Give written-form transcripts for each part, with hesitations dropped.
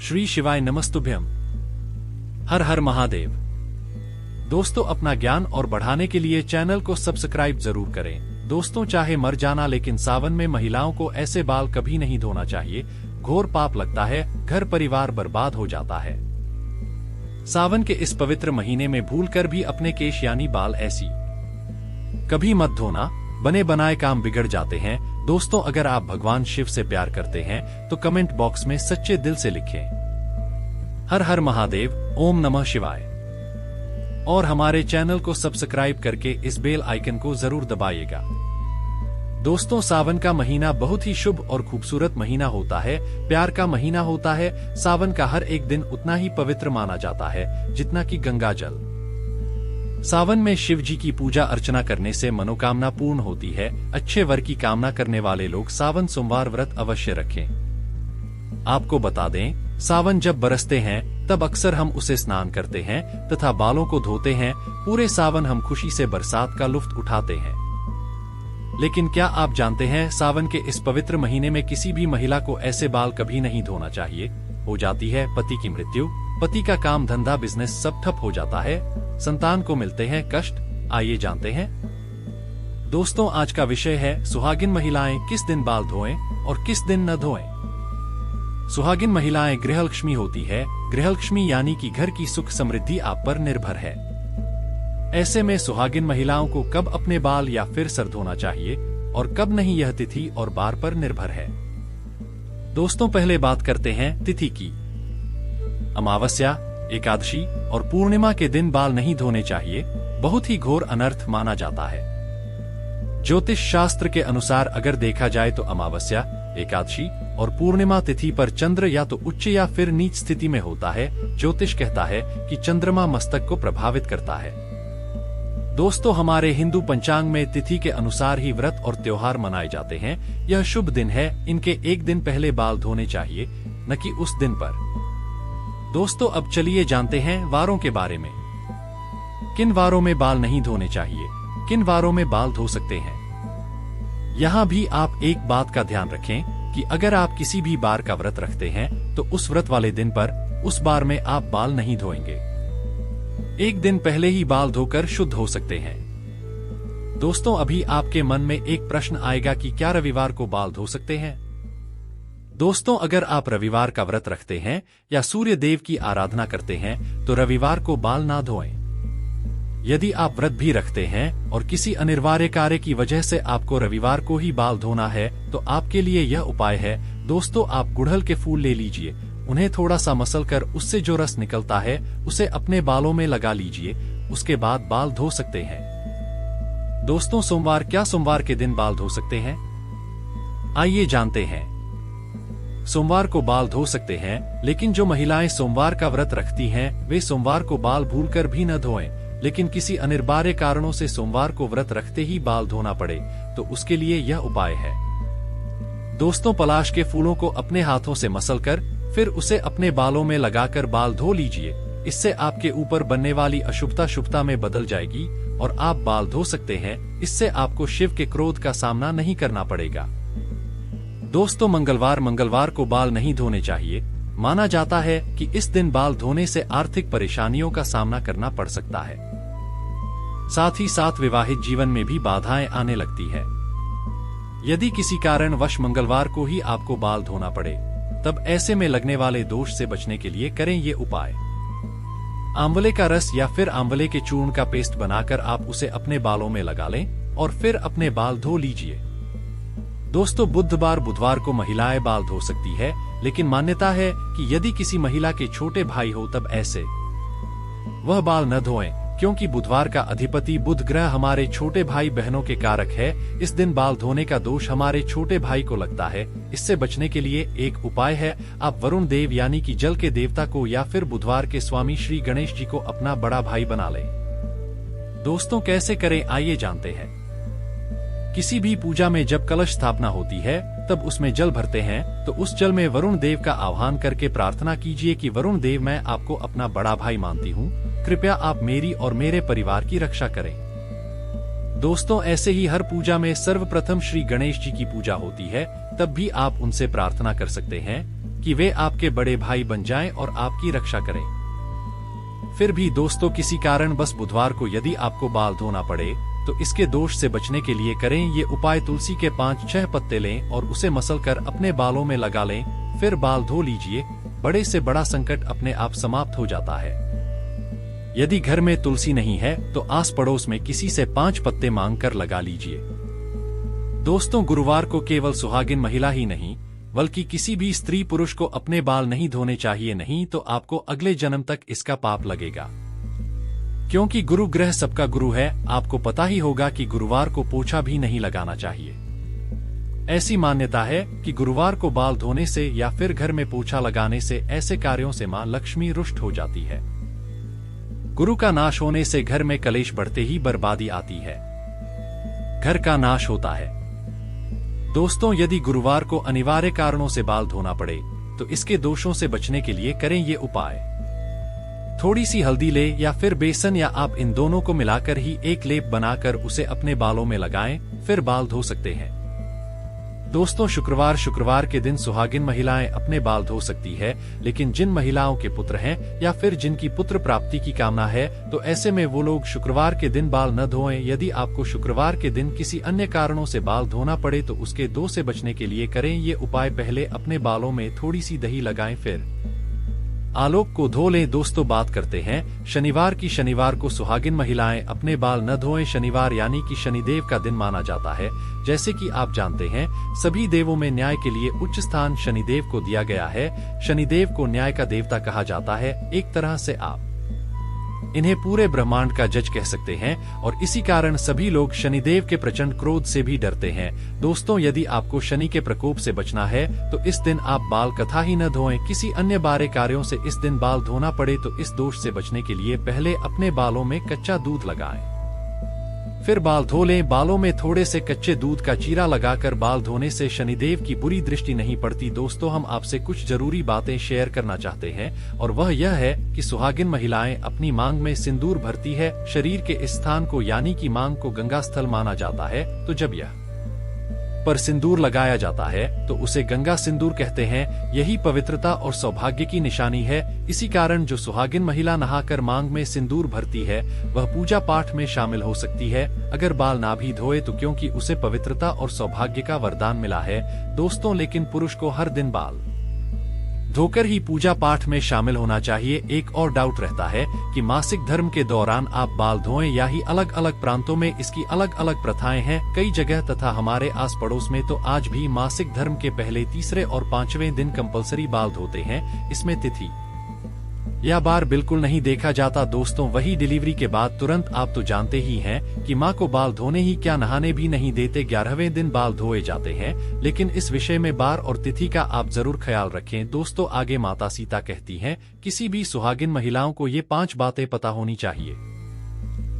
श्री शिवाय नमस्तुभ्यम। हर हर महादेव। दोस्तों, अपना ज्ञान और बढ़ाने के लिए चैनल को सब्सक्राइब जरूर करें। दोस्तों, चाहे मर जाना, लेकिन सावन में महिलाओं को ऐसे बाल कभी नहीं धोना चाहिए। घोर पाप लगता है, घर परिवार बर्बाद हो जाता है। सावन के इस पवित्र महीने में भूलकर भी अपने केश यानी बाल ऐसी कभी मत धोना, बने बनाए काम बिगड़ जाते हैं। दोस्तों, अगर आप भगवान शिव से प्यार करते हैं तो कमेंट बॉक्स में सच्चे दिल से लिखें हर हर महादेव, ओम नमः शिवाय। और हमारे चैनल को सब्सक्राइब करके इस बेल आइकन को जरूर दबाइएगा। दोस्तों, सावन का महीना बहुत ही शुभ और खूबसूरत महीना होता है, प्यार का महीना होता है। सावन का हर एक दिन उतना ही पवित्र माना जाता है जितना कि गंगा जल। सावन में शिव जी की पूजा अर्चना करने से मनोकामना पूर्ण होती है। अच्छे वर की कामना करने वाले लोग सावन सोमवार व्रत अवश्य रखें। आपको बता दें, सावन जब बरसते हैं तब अक्सर हम उसे स्नान करते हैं तथा बालों को धोते हैं। पूरे सावन हम खुशी से बरसात का लुत्फ उठाते हैं। लेकिन क्या आप जानते हैं, सावन के इस पवित्र महीने में किसी भी महिला को ऐसे बाल कभी नहीं धोना चाहिए। हो जाती है पति की मृत्यु, पति का काम धंधा बिजनेस सब ठप हो जाता है, संतान को मिलते हैं कष्ट। आइए जानते हैं। दोस्तों, आज का विषय है सुहागिन महिलाएं किस दिन बाल धोएं और किस दिन न धोएं। सुहागिन महिलाएं गृहलक्ष्मी होती है। गृहलक्ष्मी यानी कि घर की सुख समृद्धि आप पर निर्भर है। ऐसे में सुहागिन महिलाओं को कब अपने बाल या फिर सर धोना चाहिए और कब नहीं, यह तिथि और बार पर निर्भर है। दोस्तों, पहले बात करते हैं तिथि की। अमावस्या, एकादशी और पूर्णिमा के दिन बाल नहीं धोने चाहिए। बहुत ही घोर अनर्थ माना जाता है। ज्योतिष शास्त्र के अनुसार अगर देखा जाए तो अमावस्या, एकादशी और पूर्णिमा तिथि पर चंद्र या तो उच्च या फिर नीच स्थिति में होता है। ज्योतिष कहता है कि चंद्रमा मस्तक को प्रभावित करता है। दोस्तों, हमारे हिंदू पंचांग में तिथि के अनुसार ही व्रत और त्योहार मनाए जाते हैं। यह शुभ दिन है, इनके एक दिन पहले बाल धोने चाहिए, न कि उस दिन पर। दोस्तों, अब चलिए जानते हैं वारों के बारे में। किन वारों में बाल नहीं धोने चाहिए, किन वारों में बाल धो सकते हैं। यहाँ भी आप एक बात का ध्यान रखें कि अगर आप किसी भी बार का व्रत रखते हैं तो उस व्रत वाले दिन पर उस बार में आप बाल नहीं धोएंगे। एक दिन पहले ही बाल धोकर शुद्ध हो सकते हैं। दोस्तों, अभी आपके मन में एक प्रश्न आएगा कि क्या रविवार को बाल धो सकते हैं। दोस्तों, अगर आप रविवार का व्रत रखते हैं या सूर्य देव की आराधना करते हैं तो रविवार को बाल ना धोएं। यदि आप व्रत भी रखते हैं और किसी अनिवार्य कार्य की वजह से आपको रविवार को ही बाल धोना है तो आपके लिए यह उपाय है। दोस्तों, आप गुड़हल के फूल ले लीजिए, उन्हें थोड़ा सा मसल कर उससे जो रस निकलता है उसे अपने बालों में लगा लीजिए। उसके बाद बाल धो सकते हैं। दोस्तों, सोमवार, क्या सोमवार के दिन बाल धो सकते हैं? आइए जानते हैं। सोमवार को बाल धो सकते हैं, लेकिन जो महिलाएं सोमवार का व्रत रखती हैं वे सोमवार को बाल भूलकर भी न धोएं। लेकिन किसी अनिवार्य कारणों से सोमवार को व्रत रखते ही बाल धोना पड़े तो उसके लिए यह उपाय है। दोस्तों, पलाश के फूलों को अपने हाथों से मसलकर फिर उसे अपने बालों में लगाकर बाल धो लीजिए। इससे आपके ऊपर बनने वाली अशुभता शुभता में बदल जाएगी और आप बाल धो सकते हैं। इससे आपको शिव के क्रोध का सामना नहीं करना पड़ेगा। दोस्तों, मंगलवार को बाल नहीं धोने चाहिए। माना जाता है कि इस दिन बाल धोने से आर्थिक परेशानियों का सामना करना पड़ सकता है। साथ ही साथ विवाहित जीवन में भी बाधाएं आने लगती है। यदि किसी कारणवश मंगलवार को ही आपको बाल धोना पड़े तब ऐसे में लगने वाले दोष से बचने के लिए करें ये उपाय। आंवले का रस या फिर आंवले के चूर्ण का पेस्ट बनाकर आप उसे अपने बालों में लगा लें और फिर अपने बाल धो लीजिए। दोस्तों, बुधवार को महिलाएं बाल धो सकती है, लेकिन मान्यता है कि यदि किसी महिला के छोटे भाई हो तब ऐसे वह बाल न धोएं, क्योंकि बुधवार का अधिपति बुध ग्रह हमारे छोटे भाई बहनों के कारक है। इस दिन बाल धोने का दोष हमारे छोटे भाई को लगता है। इससे बचने के लिए एक उपाय है, आप वरुण देव यानी कि जल के देवता को या फिर बुधवार के स्वामी श्री गणेश जी को अपना बड़ा भाई बना लें। दोस्तों, कैसे करें आइए जानते हैं। किसी भी पूजा में जब कलश स्थापना होती है तब उसमें जल भरते हैं तो उस जल में वरुण देव का आह्वान करके प्रार्थना कीजिए कि वरुण देव, मैं आपको अपना बड़ा भाई मानती हूँ, कृपया आप मेरी और मेरे परिवार की रक्षा करें। दोस्तों, ऐसे ही हर पूजा में सर्वप्रथम श्री गणेश जी की पूजा होती है, तब भी आप उनसे प्रार्थना कर सकते हैं कि वे आपके बड़े भाई बन जाएं और आपकी रक्षा करें। फिर भी दोस्तों किसी कारण बस बुधवार को यदि आपको बाल धोना पड़े तो इसके दोष से बचने के लिए करें ये उपाय। तुलसी के 5-6 पत्ते लें और उसे मसल कर अपने बालों में लगा लें, फिर बाल धो लीजिए। बड़े से बड़ा संकट अपने आप समाप्त हो जाता है। यदि घर में तुलसी नहीं है तो आस पड़ोस में किसी से 5 पत्ते मांग कर लगा लीजिए। दोस्तों गुरुवार को केवल सुहागिन महिला ही नहीं बल्कि किसी भी स्त्री पुरुष को अपने बाल नहीं धोने चाहिए, नहीं तो आपको अगले जन्म तक इसका पाप लगेगा। क्योंकि गुरु ग्रह सबका गुरु है। आपको पता ही होगा कि गुरुवार को पोछा भी नहीं लगाना चाहिए। ऐसी मान्यता है कि गुरुवार को बाल धोने से या फिर घर में पोछा लगाने से ऐसे कार्यों से मां लक्ष्मी रुष्ट हो जाती है। गुरु का नाश होने से घर में कलेश बढ़ते ही बर्बादी आती है, घर का नाश होता है। दोस्तों यदि गुरुवार को अनिवार्य कारणों से बाल धोना पड़े तो इसके दोषों से बचने के लिए करें ये उपाय। थोड़ी सी हल्दी ले या फिर बेसन या आप इन दोनों को मिलाकर ही एक लेप बनाकर उसे अपने बालों में लगाएं, फिर बाल धो सकते हैं। दोस्तों शुक्रवार के दिन सुहागिन महिलाएं अपने बाल धो सकती है, लेकिन जिन महिलाओं के पुत्र हैं या फिर जिनकी पुत्र प्राप्ति की कामना है तो ऐसे में वो लोग शुक्रवार के दिन बाल न धोएं। यदि आपको शुक्रवार के दिन किसी अन्य कारणों से बाल धोना पड़े तो उसके दोष से बचने के लिए करें ये उपाय। पहले अपने बालों में थोड़ी सी दही लगाएं, फिर आलोक को धो लें। दोस्तों बात करते हैं शनिवार की। शनिवार को सुहागिन महिलाएं अपने बाल न धोएं। शनिवार यानी कि शनिदेव का दिन माना जाता है। जैसे कि आप जानते हैं सभी देवों में न्याय के लिए उच्च स्थान शनिदेव को दिया गया है। शनिदेव को न्याय का देवता कहा जाता है। एक तरह से आप इन्हें पूरे ब्रह्मांड का जज कह सकते हैं और इसी कारण सभी लोग शनिदेव के प्रचंड क्रोध से भी डरते हैं। दोस्तों यदि आपको शनि के प्रकोप से बचना है तो इस दिन आप बाल कथा ही न धोएं। किसी अन्य बारे कार्यों से इस दिन बाल धोना पड़े तो इस दोष से बचने के लिए पहले अपने बालों में कच्चा दूध लगाएं, फिर बाल धो लें। बालों में थोड़े से कच्चे दूध का चीरा लगाकर बाल धोने से शनिदेव की बुरी दृष्टि नहीं पड़ती। दोस्तों हम आपसे कुछ जरूरी बातें शेयर करना चाहते हैं और वह यह है कि सुहागिन महिलाएं अपनी मांग में सिंदूर भरती है। शरीर के इस स्थान को यानी कि मांग को गंगा स्थल माना जाता है, तो जब यह पर सिंदूर लगाया जाता है तो उसे गंगा सिंदूर कहते हैं। यही पवित्रता और सौभाग्य की निशानी है। इसी कारण जो सुहागिन महिला नहाकर मांग में सिंदूर भरती है वह पूजा पाठ में शामिल हो सकती है, अगर बाल ना भी धोए तो, क्योंकि उसे पवित्रता और सौभाग्य का वरदान मिला है। दोस्तों लेकिन पुरुष को हर दिन बाल धोकर ही पूजा पाठ में शामिल होना चाहिए। एक और डाउट रहता है कि मासिक धर्म के दौरान आप बाल धोएं या ही अलग अलग प्रांतों में इसकी अलग अलग प्रथाएं हैं। कई जगह तथा हमारे आस पड़ोस में तो आज भी मासिक धर्म के पहले, तीसरे और 5वें दिन कंपलसरी बाल धोते हैं। इसमें तिथि या बार बिल्कुल नहीं देखा जाता। दोस्तों वही डिलीवरी के बाद तुरंत आप तो जानते ही हैं कि मां को बाल धोने ही क्या नहाने भी नहीं देते। 11वें दिन बाल धोए जाते हैं, लेकिन इस विषय में बार और तिथि का आप जरूर ख्याल रखें। दोस्तों आगे माता सीता कहती हैं किसी भी सुहागिन महिलाओं को ये 5 बातें पता होनी चाहिए,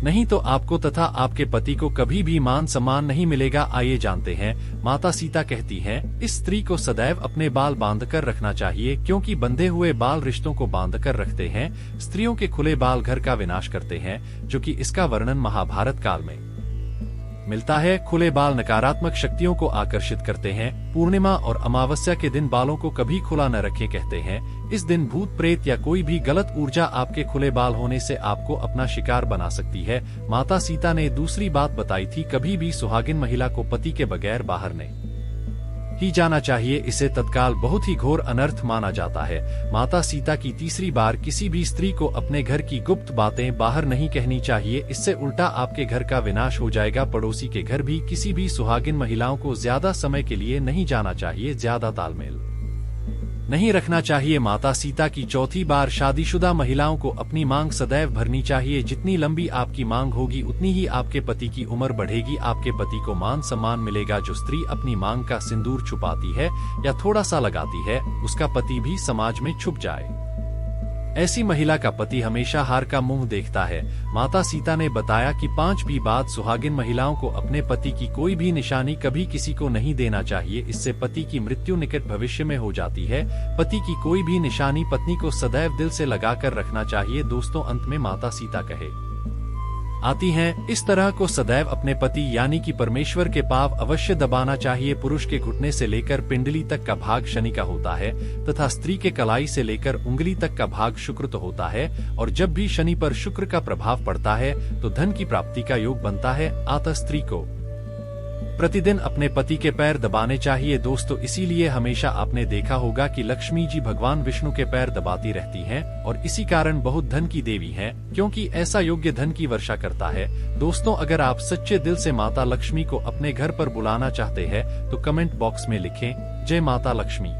नहीं तो आपको तथा आपके पति को कभी भी मान सम्मान नहीं मिलेगा। आइए जानते हैं। माता सीता कहती हैं इस स्त्री को सदैव अपने बाल बांधकर रखना चाहिए, क्योंकि बंधे हुए बाल रिश्तों को बांधकर रखते हैं। स्त्रियों के खुले बाल घर का विनाश करते हैं, जो कि इसका वर्णन महाभारत काल में मिलता है। खुले बाल नकारात्मक शक्तियों को आकर्षित करते हैं। पूर्णिमा और अमावस्या के दिन बालों को कभी खुला न रखें। कहते हैं इस दिन भूत प्रेत या कोई भी गलत ऊर्जा आपके खुले बाल होने से आपको अपना शिकार बना सकती है। माता सीता ने दूसरी बात बताई थी, कभी भी सुहागिन महिला को पति के बगैर बाहर नहीं ही जाना चाहिए। इसे तत्काल बहुत ही घोर अनर्थ माना जाता है। माता सीता की तीसरी बार किसी भी स्त्री को अपने घर की गुप्त बातें बाहर नहीं कहनी चाहिए, इससे उल्टा आपके घर का विनाश हो जाएगा। पड़ोसी के घर भी किसी भी सुहागिन महिलाओं को ज्यादा समय के लिए नहीं जाना चाहिए, ज्यादा तालमेल नहीं रखना चाहिए। माता सीता की चौथी बार शादीशुदा महिलाओं को अपनी मांग सदैव भरनी चाहिए। जितनी लंबी आपकी मांग होगी उतनी ही आपके पति की उम्र बढ़ेगी, आपके पति को मान सम्मान मिलेगा। जो स्त्री अपनी मांग का सिंदूर छुपाती है या थोड़ा सा लगाती है उसका पति भी समाज में छुप जाए। ऐसी महिला का पति हमेशा हार का मुंह देखता है। माता सीता ने बताया कि 5वीं बात, सुहागिन महिलाओं को अपने पति की कोई भी निशानी कभी किसी को नहीं देना चाहिए, इससे पति की मृत्यु निकट भविष्य में हो जाती है। पति की कोई भी निशानी पत्नी को सदैव दिल से लगाकर रखना चाहिए। दोस्तों अंत में माता सीता कहे आती हैं। इस तरह को सदैव अपने पति यानी कि परमेश्वर के पांव अवश्य दबाना चाहिए। पुरुष के घुटने से लेकर पिंडली तक का भाग शनि का होता है तथा स्त्री के कलाई से लेकर उंगली तक का भाग शुक्र तो होता है। और जब भी शनि पर शुक्र का प्रभाव पड़ता है तो धन की प्राप्ति का योग बनता है। अतः स्त्री को प्रतिदिन अपने पति के पैर दबाने चाहिए। दोस्तों, इसीलिए हमेशा आपने देखा होगा कि लक्ष्मी जी भगवान विष्णु के पैर दबाती रहती हैं और इसी कारण बहुत धन की देवी हैं, क्योंकि ऐसा योग्य धन की वर्षा करता है। दोस्तों, अगर आप सच्चे दिल से माता लक्ष्मी को अपने घर पर बुलाना चाहते हैं तो कमेंट बॉक्स में लिखें जय माता लक्ष्मी।